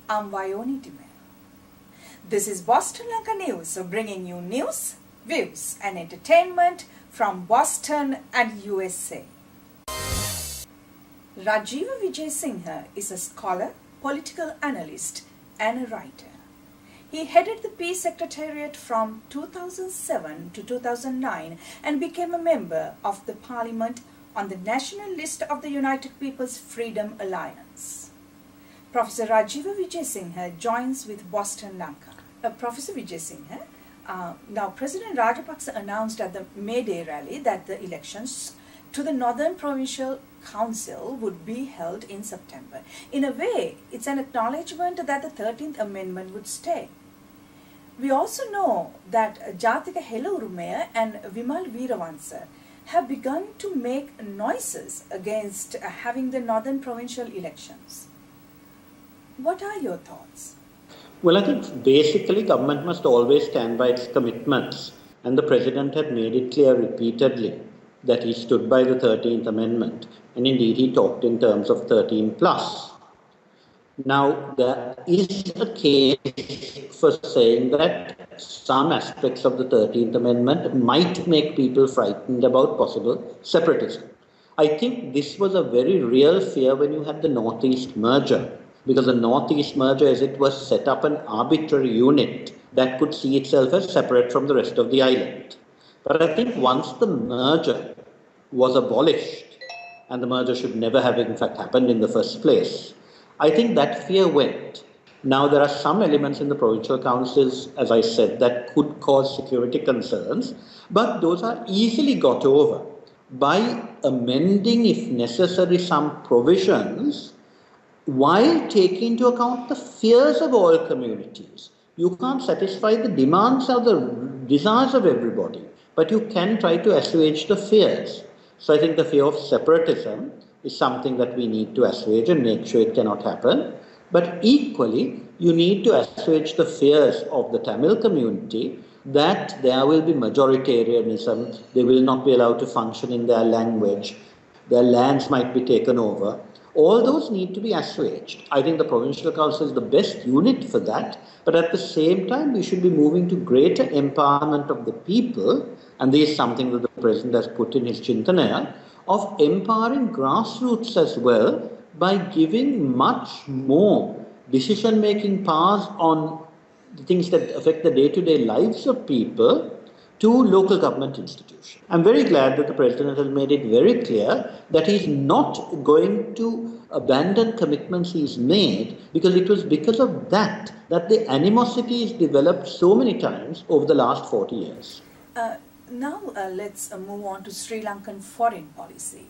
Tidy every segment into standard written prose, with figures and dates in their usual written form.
I'm Vayoni Time. This is Boston Lanka News, so bringing you news, views and entertainment from Boston and USA. Rajiva Wijesinha is a scholar, political analyst and a writer. He headed the Peace Secretariat from 2007 to 2009 and became a member of the Parliament on the national list of the United People's Freedom Alliance. Professor Rajiva Wijesinha joins with Boston Lanka. Professor Wijesinha, now President Rajapaksa announced at the May Day rally that the elections to the Northern Provincial Council would be held in September. In a way, it's an acknowledgement that the 13th Amendment would stay. We also know that Jatika Helurumaya and Vimal Veeravansa have begun to make noises against having the Northern Provincial elections. What are your thoughts? Well, I think basically government must always stand by its commitments, and the President had made it clear repeatedly that he stood by the 13th Amendment, and indeed he talked in terms of 13 plus. Now, there is a case for saying that some aspects of the 13th Amendment might make people frightened about possible separatism. I think this was a very real fear when you had the Northeast merger, because the Northeast merger, as it was, set up an arbitrary unit that could see itself as separate from the rest of the island. But I think once the merger was abolished, and the merger should never have in fact happened in the first place, I think that fear went. Now there are some elements in the provincial councils, as I said, that could cause security concerns, but those are easily got over by amending, if necessary, some provisions while taking into account the fears of all communities. You can't satisfy the demands or the desires of everybody, but you can try to assuage the fears. So I think the fear of separatism is something that we need to assuage and make sure it cannot happen. But equally, you need to assuage the fears of the Tamil community that there will be majoritarianism, they will not be allowed to function in their language, their lands might be taken over. All those need to be assuaged. I think the Provincial Council is the best unit for that, but at the same time, we should be moving to greater empowerment of the people, and this is something that the President has put in his Chintanaya, of empowering grassroots as well by giving much more decision-making powers on the things that affect the day-to-day lives of people to local government institutions. I'm very glad that the President has made it very clear that he's not going to abandon commitments he's made, because it was because of that the animosity is developed so many times over the last 40 years. Now let's move on to Sri Lankan foreign policy.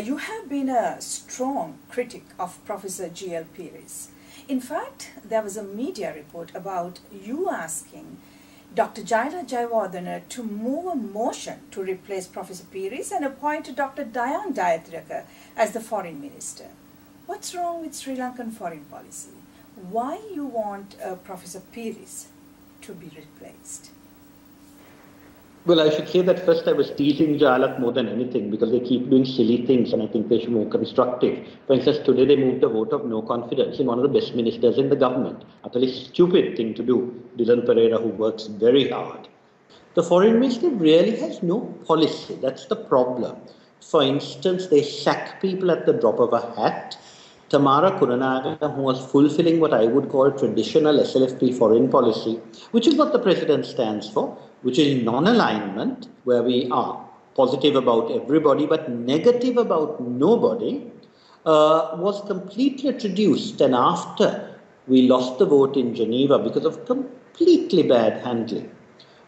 You have been a strong critic of Professor G.L. Pires. In fact, there was a media report about you asking Dr. Jayala Jayawardena to move a motion to replace Professor Pires and appoint Dr. Dayan Dayathiraka as the foreign minister. What's wrong with Sri Lankan foreign policy? Why you want Professor Pires to be replaced? Well, I should say that first I was teasing Jalak more than anything, because they keep doing silly things and I think they should be more constructive. For instance, today they moved a vote of no confidence in one of the best ministers in the government. Utterly stupid thing to do, Dylan Pereira, who works very hard. The foreign minister really has no policy. That's the problem. For instance, they sack people at the drop of a hat. Tamara Kuranaga, who was fulfilling what I would call traditional SLFP foreign policy, which is what the president stands for, which is non-alignment, where we are positive about everybody but negative about nobody, was completely introduced. And after we lost the vote in Geneva because of completely bad handling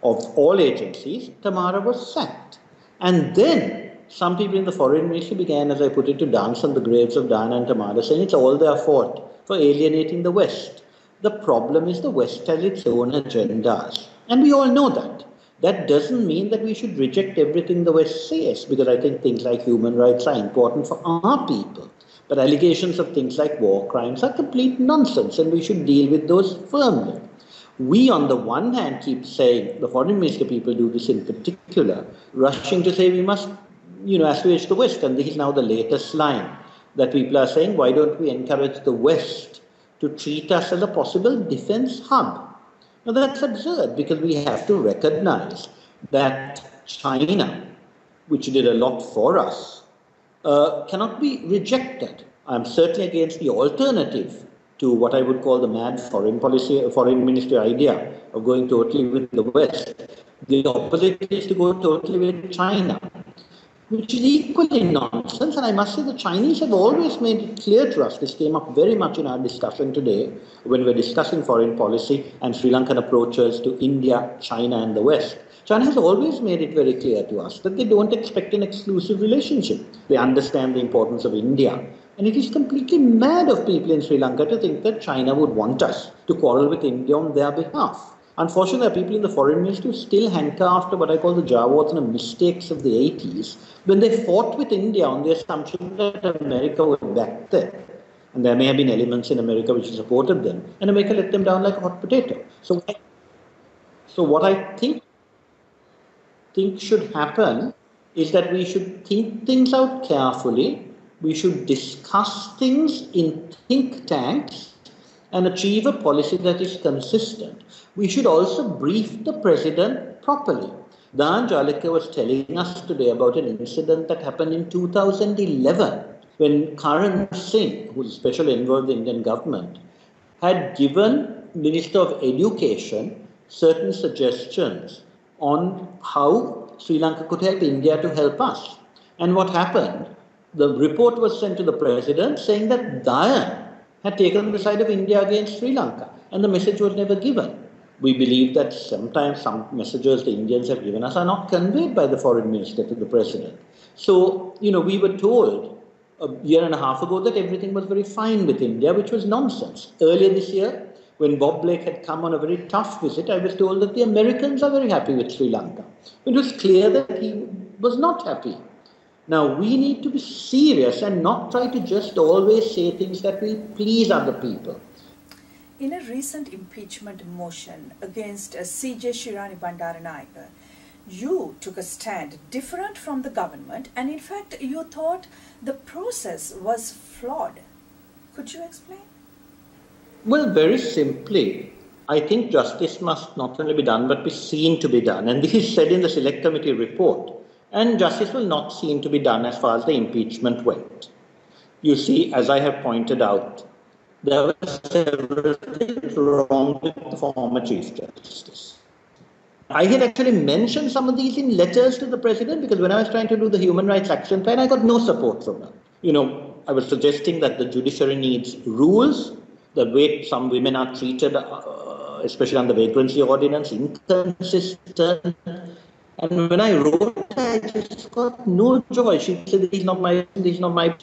of all agencies, Tamara was sacked. And then some people in the foreign ministry began, as I put it, to dance on the graves of Diana and Tamara, saying it's all their fault for alienating the West. The problem is the West has its own agendas. And we all know that. That doesn't mean that we should reject everything the West says, because I think things like human rights are important for our people. But allegations of things like war crimes are complete nonsense, and we should deal with those firmly. We, on the one hand, keep saying, the foreign minister people do this in particular, rushing to say we must, assuage the West. And this is now the latest line that people are saying, why don't we encourage the West to treat us as a possible defense hub. Now that's absurd because we have to recognize that China, which did a lot for us, cannot be rejected. I'm certainly against the alternative to what I would call the mad foreign ministry idea of going totally with the West. The opposite is to go totally with China, which is equally nonsense. And I must say the Chinese have always made it clear to us, this came up very much in our discussion today when we're discussing foreign policy and Sri Lankan approaches to India, China and the West. China has always made it very clear to us that they don't expect an exclusive relationship. They understand the importance of India. And it is completely mad of people in Sri Lanka to think that China would want us to quarrel with India on their behalf. Unfortunately, there are people in the foreign ministry who still hanker after what I call the Jawas and the mistakes of the 80s, when they fought with India on the assumption that America would back them. And there may have been elements in America which supported them, and America let them down like a hot potato. So what I think should happen is that we should think things out carefully, we should discuss things in think tanks and achieve a policy that is consistent. We should also brief the president properly. Dan Jalika was telling us today about an incident that happened in 2011 when Karan Singh, who is a special envoy of the Indian government, had given Minister of Education certain suggestions on how Sri Lanka could help India to help us. And what happened? The report was sent to the president saying that Dayan had taken the side of India against Sri Lanka, and the message was never given. We believe that sometimes some messages the Indians have given us are not conveyed by the foreign minister to the president. So, we were told a year and a half ago that everything was very fine with India, which was nonsense. Earlier this year, when Bob Blake had come on a very tough visit, I was told that the Americans are very happy with Sri Lanka. It was clear that he was not happy. Now, we need to be serious and not try to just always say things that will please other people. In a recent impeachment motion against C.J. Shirani Bandaranayake, you took a stand different from the government, and in fact, you thought the process was flawed. Could you explain? Well, very simply, I think justice must not only be done but be seen to be done. And this is said in the Select Committee report. And justice will not seem to be done as far as the impeachment went. You see, as I have pointed out, there were several things wrong with the former Chief Justice. I had actually mentioned some of these in letters to the President because when I was trying to do the Human Rights Action Plan, I got no support from her. I was suggesting that the judiciary needs rules, the way some women are treated, especially under vagrancy ordinance, inconsistent. And when I wrote, I just got no joy. She said, these are not my.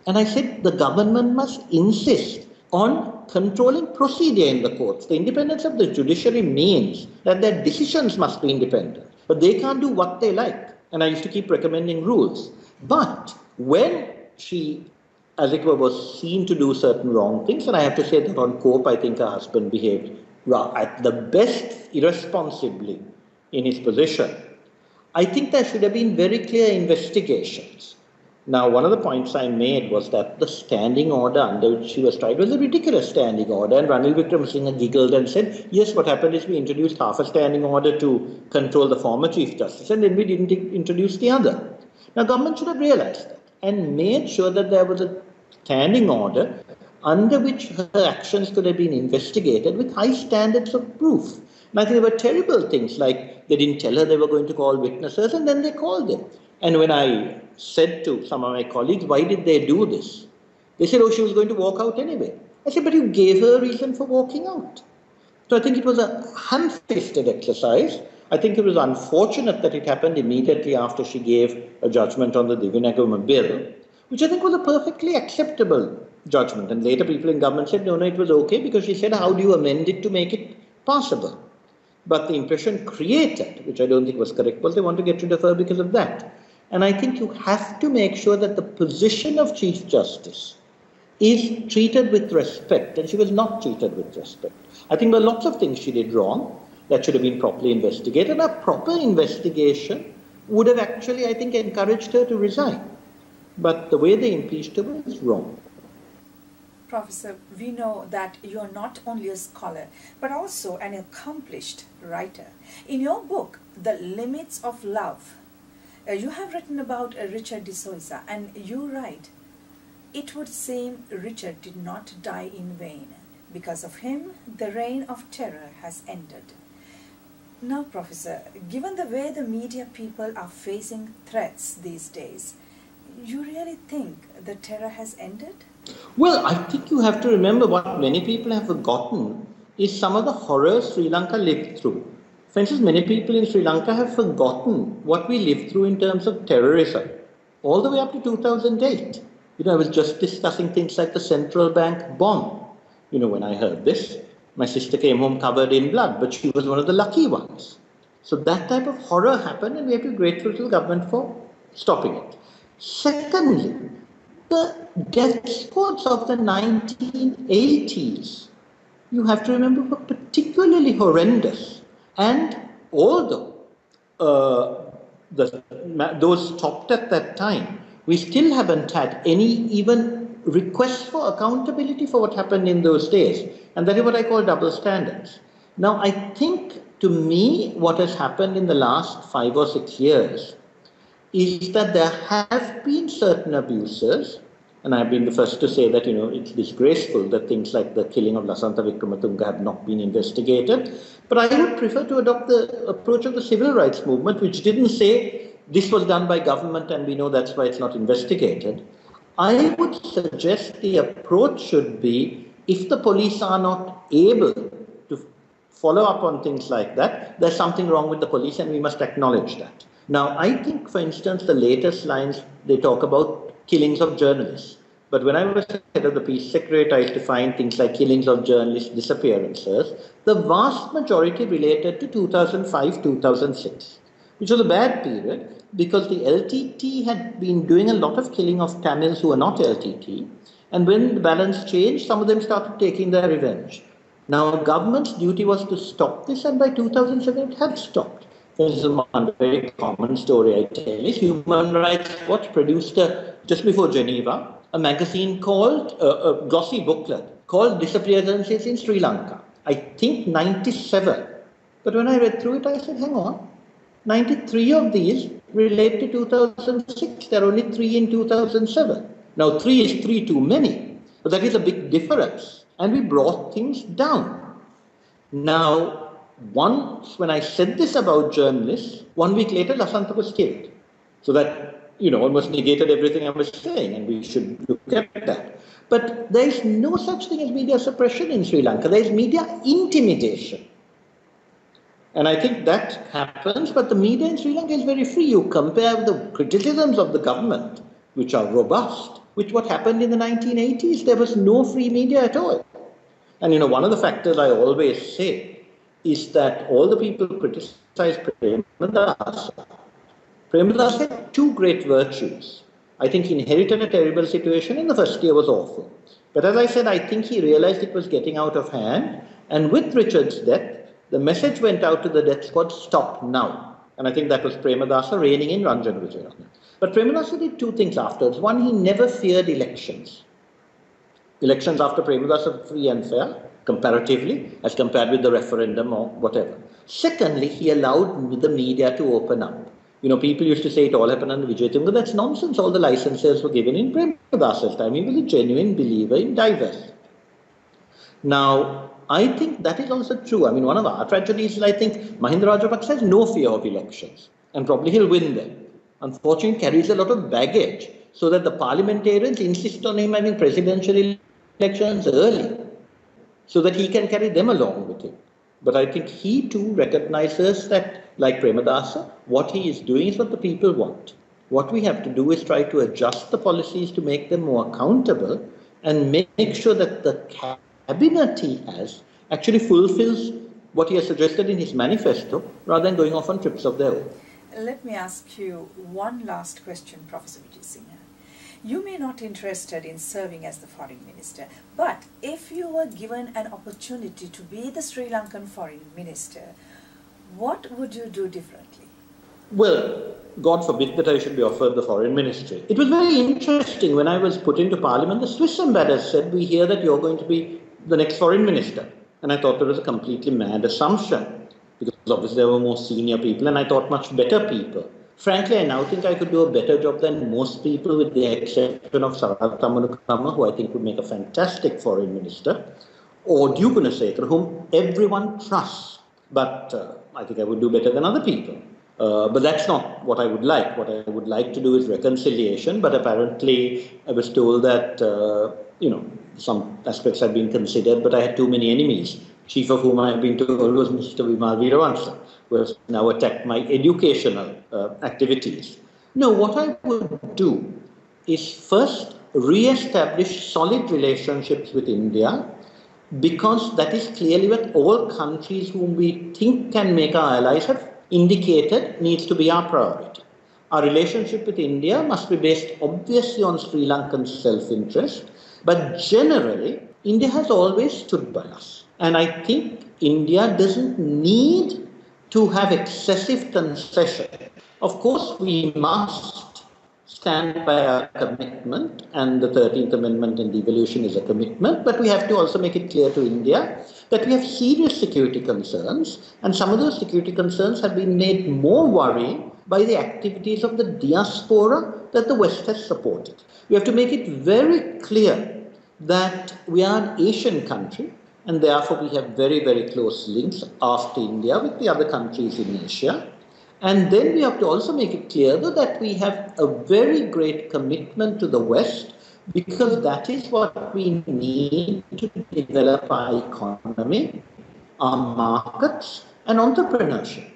And I said, the government must insist on controlling procedure in the courts. The independence of the judiciary means that their decisions must be independent, but they can't do what they like. And I used to keep recommending rules. But when she, as it were, was seen to do certain wrong things, and I have to say that on Cope, I think her husband behaved at the best irresponsibly in his position. I think there should have been very clear investigations. Now, one of the points I made was that the standing order under which she was tried was a ridiculous standing order, and Ranil Wickremesinghe giggled and said, yes, what happened is we introduced half a standing order to control the former Chief Justice, and then we didn't introduce the other. Now, government should have realized that and made sure that there was a standing order under which her actions could have been investigated with high standards of proof. And I think there were terrible things like they didn't tell her they were going to call witnesses and then they called them. And when I said to some of my colleagues, why did they do this? They said, oh, she was going to walk out anyway. I said, but you gave her a reason for walking out. So I think it was a ham-fisted exercise. I think it was unfortunate that it happened immediately after she gave a judgment on the Divinagama bill, which I think was a perfectly acceptable judgment. And later people in government said, no, it was okay because she said, how do you amend it to make it passable? But the impression created, which I don't think was correct, was they want to get rid of her because of that. And I think you have to make sure that the position of Chief Justice is treated with respect, and she was not treated with respect. I think there were lots of things she did wrong that should have been properly investigated. A proper investigation would have actually, I think, encouraged her to resign. But the way they impeached her was wrong. Professor, we know that you are not only a scholar, but also an accomplished writer. In your book, The Limits of Love, you have written about Richard de Souza, and you write, "It would seem Richard did not die in vain. Because of him, the reign of terror has ended." Now, Professor, given the way the media people are facing threats these days, you really think the terror has ended? Well, I think you have to remember what many people have forgotten is some of the horrors Sri Lanka lived through. For instance, many people in Sri Lanka have forgotten what we lived through in terms of terrorism, all the way up to 2008. I was just discussing things like the central bank bomb. When I heard this, my sister came home covered in blood, but she was one of the lucky ones. So that type of horror happened, and we have to be grateful to the government for stopping it. Secondly, the death squads of the 1980s, you have to remember, were particularly horrendous. And although those stopped at that time, we still haven't had any even requests for accountability for what happened in those days. And that is what I call double standards. Now, I think, to me, what has happened in the last 5 or 6 years is that there have been certain abuses, and I've been the first to say that, it's disgraceful that things like the killing of Lasantha Wickrematunge have not been investigated. But I would prefer to adopt the approach of the civil rights movement, which didn't say this was done by government and we know that's why it's not investigated. I would suggest the approach should be, if the police are not able to follow up on things like that, there's something wrong with the police and we must acknowledge that. Now, I think, for instance, the latest lines, they talk about killings of journalists. But when I was head of the Peace Secretariat, I used to find things like killings of journalists, disappearances. The vast majority related to 2005-2006, which was a bad period because the LTT had been doing a lot of killing of Tamils who were not LTT. And when the balance changed, some of them started taking their revenge. Now, government's duty was to stop this, and by 2007 it had stopped. There's one very common story I tell is Human Rights Watch produced just before Geneva a magazine called, a glossy booklet called Disappearances in Sri Lanka. I think 97. But when I read through it, I said, hang on, 93 of these relate to 2006. There are only 3 in 2007. Now, 3 is 3 too many, but that is a big difference. And we brought things down. Now, once when I said this about journalists, 1 week later, Lasantha was killed. So that, almost negated everything I was saying, and we should look at that. But there is no such thing as media suppression in Sri Lanka. There is media intimidation. And I think that happens, but the media in Sri Lanka is very free. You compare the criticisms of the government, which are robust, with what happened in the 1980s. There was no free media at all. And one of the factors I always say is that all the people who criticize Premadasa had 2 great virtues. I think he inherited a terrible situation and the first year was awful. But as I said, I think he realized it was getting out of hand. And with Richard's death, the message went out to the death squad, stop now. And I think that was Premadasa reigning in Ranjana Wijesinha. But Premadasa did 2 things afterwards. One, he never feared elections. Elections after Premadasa were free and fair, comparatively, as compared with the referendum or whatever. Secondly, he allowed the media to open up. People used to say it all happened under Wijesinha. That's nonsense. All the licenses were given in Premadasa's time. He was a genuine believer in diversity. Now, I think that is also true. One of our tragedies is I think Mahinda Rajapaksa has no fear of elections, and probably he'll win them. Unfortunately, carries a lot of baggage, so that the parliamentarians insist on him having presidential elections early, so that he can carry them along with him. But I think he too recognizes that, like Premadasa, what he is doing is what the people want. What we have to do is try to adjust the policies to make them more accountable and make sure that the cabinet he has actually fulfills what he has suggested in his manifesto rather than going off on trips of their own. Let me ask you one last question, Professor Wijesinha. You may not be interested in serving as the foreign minister, but if you were given an opportunity to be the Sri Lankan foreign minister, what would you do differently? Well, God forbid that I should be offered the foreign ministry. It was very interesting when I was put into parliament. The Swiss ambassador said, "We hear that you're going to be the next foreign minister." And I thought it was a completely mad assumption because obviously there were more senior people and I thought much better people. Frankly, I now think I could do a better job than most people, with the exception of Sarat Tamanukama, who I think would make a fantastic foreign minister, or Duke Gunasekara, whom everyone trusts. But I think I would do better than other people. But that's not what I would like. What I would like to do is reconciliation, but apparently I was told that, some aspects had been considered, but I had too many enemies, chief of whom I have been told was Mr. Vimal Veeravansa, who has now attacked my educational activities. No, what I would do is first re-establish solid relationships with India, because that is clearly what all countries whom we think can make our allies have indicated needs to be our priority. Our relationship with India must be based obviously on Sri Lankan self-interest, but generally, India has always stood by us. And I think India doesn't need to have excessive concession. Of course, we must stand by our commitment, and the 13th Amendment and devolution is a commitment, but we have to also make it clear to India that we have serious security concerns, and some of those security concerns have been made more worrying by the activities of the diaspora that the West has supported. We have to make it very clear that we are an Asian country, and therefore we have very, very close links after India with the other countries in Asia. And then we have to also make it clear that we have a very great commitment to the West, because that is what we need to develop our economy, our markets, and entrepreneurship.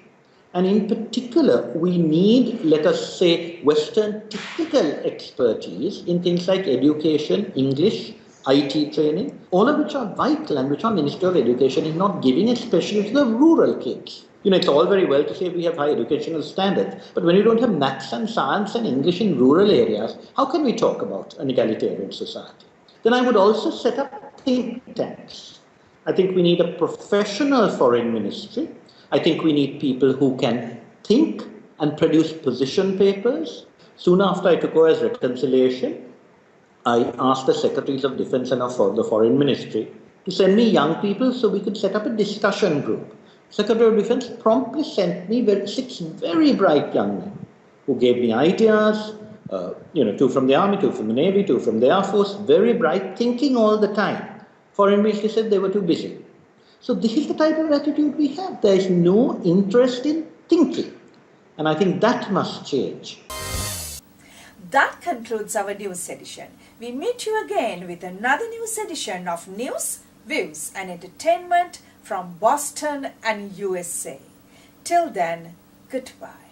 And in particular, we need, let us say, Western technical expertise in things like education, English, IT training, all of which are vital and which our Minister of Education is not giving, especially to the rural kids. It's all very well to say we have high educational standards, but when you don't have maths and science and English in rural areas, how can we talk about an egalitarian society? Then I would also set up think tanks. I think we need a professional foreign ministry. I think we need people who can think and produce position papers. Soon after I took over as reconciliation, I asked the Secretaries of Defense and of the Foreign Ministry to send me young people so we could set up a discussion group. Secretary of Defense promptly sent me 6 very bright young men who gave me ideas, 2 from the Army, 2 from the Navy, 2 from the Air Force, very bright, thinking all the time. Foreign Ministry said they were too busy. So this is the type of attitude we have. There is no interest in thinking. And I think that must change. That concludes our news edition. We meet you again with another news edition of News, Views and Entertainment from Boston and USA. Till then, goodbye.